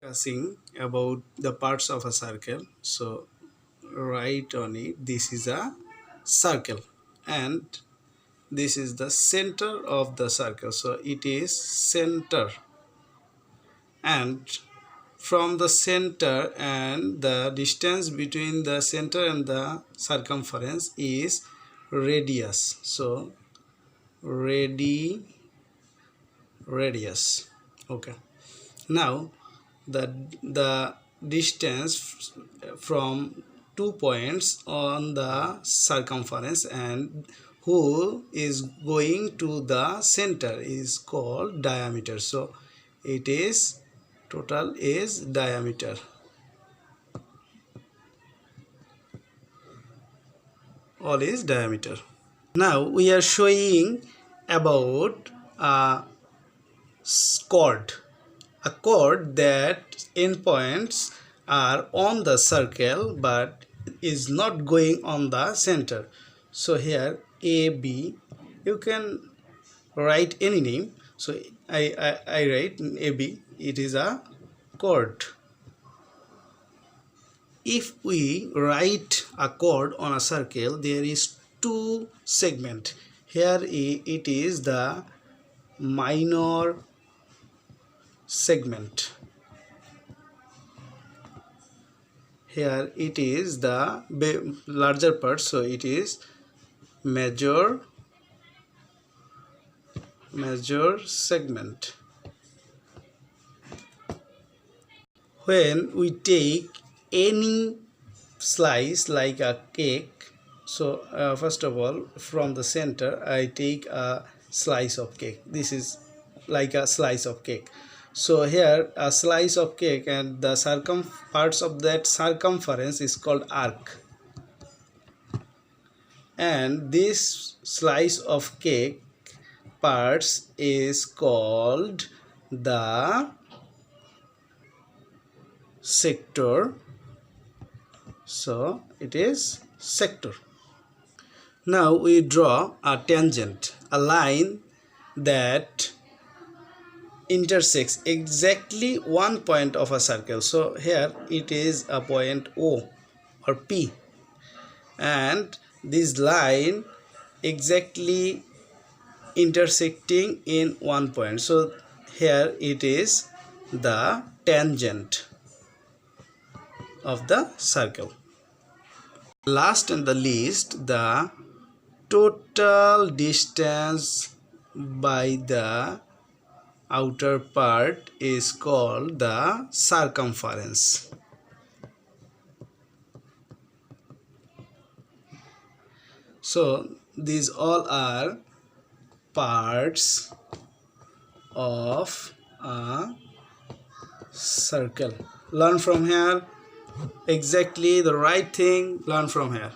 discussing about the parts of a circle. So write on it, this is a circle and this is the center of the circle. So it is center, and from the center and the distance between the center and the circumference is radius. So radius. Okay, now the distance from 2 points on the circumference and who is going to the center is called diameter. So it is total is diameter. All is diameter. Now we are showing about a chord. A chord that endpoints are on the circle but is not going on the center. So here AB, you can write any name. So I write AB, it is a chord. If we write a chord on a circle, there is two segments. Here it is the minor segment. Here it is the larger part, so it is major segment. When we take any slice like a cake, so first of all, from the center I take a slice of cake. This is like a slice of cake. So here a slice of cake and the parts of that circumference is called arc, and this slice of cake parts is called the sector. So it is sector. Now we draw a tangent, a line that intersects exactly one point of a circle. So here it is a point O or P, and this line exactly intersecting in one point. So here it is the tangent of the circle. Last and the least, the total distance by the outer part is called the circumference. So these all are parts of a circle. Learn from here exactly the right thing. Learn from here.